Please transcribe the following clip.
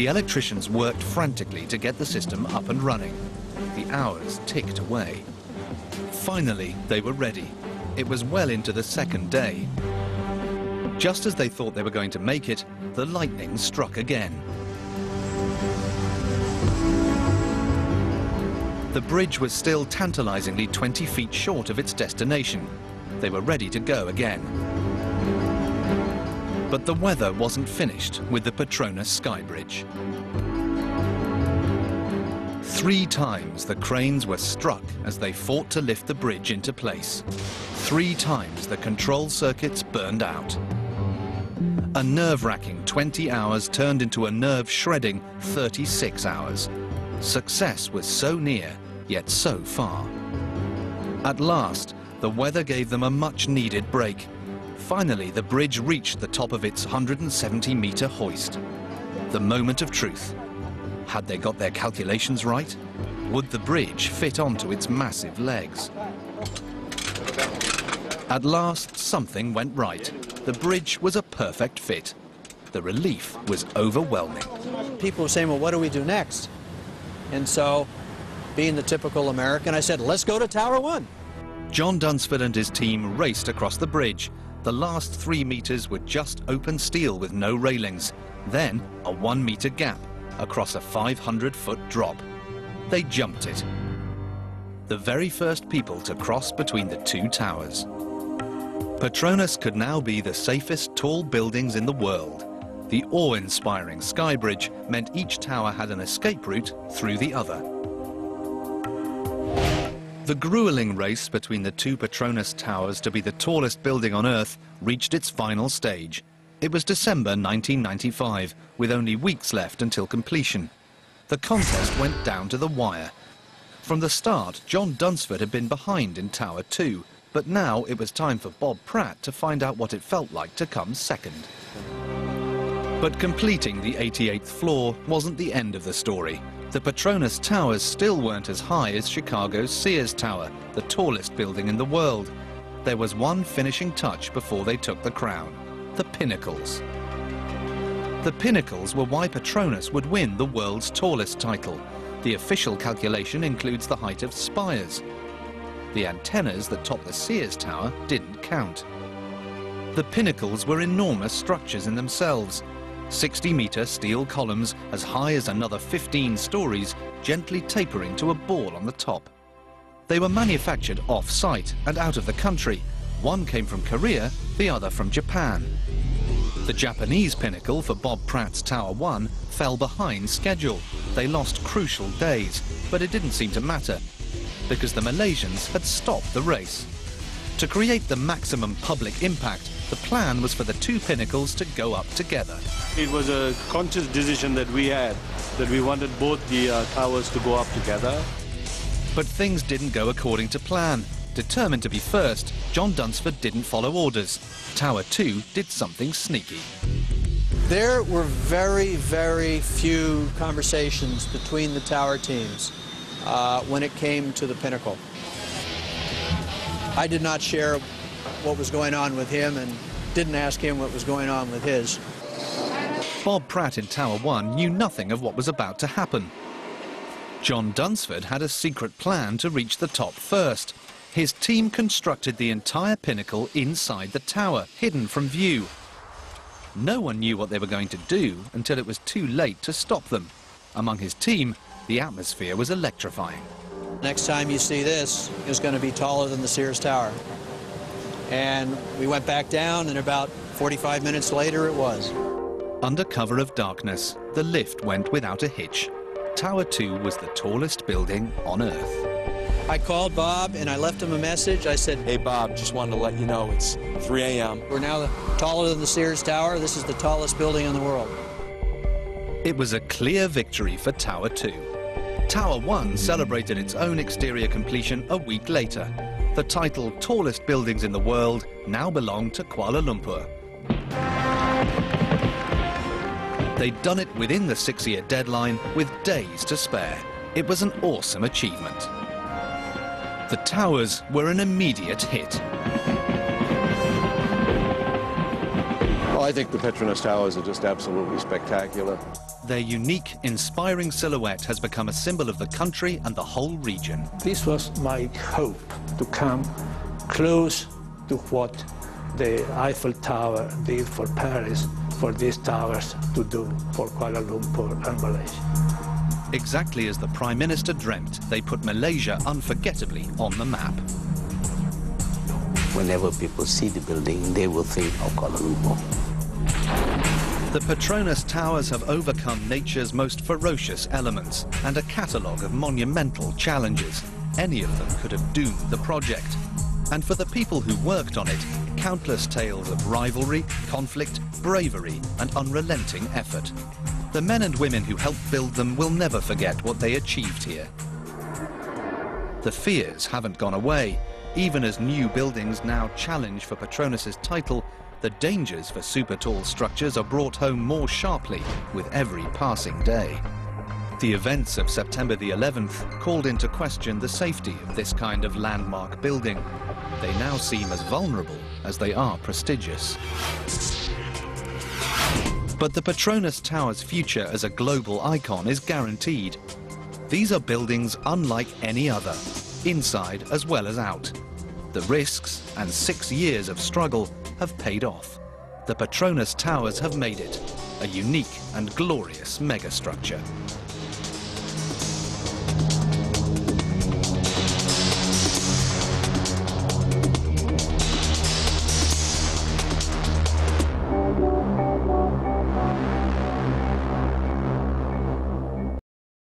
The electricians worked frantically to get the system up and running. The hours ticked away. Finally, they were ready. It was well into the second day. Just as they thought they were going to make it, the lightning struck again. The bridge was still tantalizingly 20 feet short of its destination. They were ready to go again. But the weather wasn't finished with the Petronas Sky Bridge. 3 times the cranes were struck as they fought to lift the bridge into place. 3 times the control circuits burned out. A nerve-wracking 20 hours turned into a nerve-shredding 36 hours. Success was so near, yet so far. At last, the weather gave them a much-needed break. Finally, the bridge reached the top of its 170-meter hoist. The moment of truth. Had they got their calculations right? Would the bridge fit onto its massive legs? At last, something went right. The bridge was a perfect fit. The relief was overwhelming. People were saying, well, what do we do next? And so, being the typical American, I said, let's go to Tower 1. John Dunsford and his team raced across the bridge. The last 3 meters were just open steel with no railings. Then, a 1-meter gap across a 500-foot drop. They jumped it. The very first people to cross between the 2 towers. Petronas could now be the safest tall buildings in the world. The awe-inspiring Sky Bridge meant each tower had an escape route through the other. The grueling race between the 2 Petronas towers to be the tallest building on Earth reached its final stage. It was December 1995, with only weeks left until completion. The contest went down to the wire. From the start, John Dunsford had been behind in Tower 2, but now it was time for Bob Pratt to find out what it felt like to come second. But completing the 88th floor wasn't the end of the story. The Petronas towers still weren't as high as Chicago's Sears Tower, the tallest building in the world. There was one finishing touch before they took the crown: the pinnacles. The pinnacles were why Petronas would win the world's tallest title. The official calculation includes the height of spires. The antennas that top the Sears Tower didn't count. The pinnacles were enormous structures in themselves. 60-meter steel columns as high as another 15 stories, gently tapering to a ball on the top. They were manufactured off-site and out of the country. One came from Korea, the other from Japan. The Japanese pinnacle for Bob Pratt's Tower 1 fell behind schedule. They lost crucial days, but it didn't seem to matter, because the Malaysians had stopped the race. To create the maximum public impact, the plan was for the 2 pinnacles to go up together. It was a conscious decision that we had, that we wanted both the towers to go up together. But things didn't go according to plan. Determined to be first, John Dunsford didn't follow orders. Tower 2 did something sneaky. There were very, very few conversations between the tower teams when it came to the pinnacle. I did not share what was going on with him and didn't ask him what was going on with his. Bob Pratt in Tower 1 knew nothing of what was about to happen. John Dunsford had a secret plan to reach the top first. His team constructed the entire pinnacle inside the tower, hidden from view. No one knew what they were going to do until it was too late to stop them. Among his team, the atmosphere was electrifying. Next time you see this, it's going to be taller than the Sears Tower. And we went back down, and about 45 minutes later it was. Under cover of darkness, the lift went without a hitch. Tower 2 was the tallest building on Earth. I called Bob and I left him a message. I said, "Hey Bob, just wanted to let you know it's 3 a.m. We're now taller than the Sears Tower. This is the tallest building in the world." It was a clear victory for Tower 2. Tower 1 celebrated its own exterior completion a week later. The title Tallest Buildings in the World now belonged to Kuala Lumpur. They'd done it within the 6-year deadline with days to spare. It was an awesome achievement. The towers were an immediate hit. Well, I think the Petronas Towers are just absolutely spectacular. their unique, inspiring silhouette has become a symbol of the country and the whole region. This was my hope, to come close to what the Eiffel Tower did for Paris, for these towers to do for Kuala Lumpur and Malaysia. Exactly as the Prime Minister dreamt, they put Malaysia unforgettably on the map. Whenever people see the building, they will think of Kuala Lumpur. The Petronas Towers have overcome nature's most ferocious elements and a catalogue of monumental challenges. Any of them could have doomed the project. And for the people who worked on it, countless tales of rivalry, conflict, bravery and unrelenting effort. The men and women who helped build them will never forget what they achieved here. The fears haven't gone away. Even as new buildings now challenge for Petronas's title, the dangers for super-tall structures are brought home more sharply with every passing day. The events of September the 11th called into question the safety of this kind of landmark building. They now seem as vulnerable as they are prestigious. But the Petronas Tower's future as a global icon is guaranteed. These are buildings unlike any other, inside as well as out. The risks and 6 years of struggle have paid off. The Petronas Towers have made it a unique and glorious megastructure.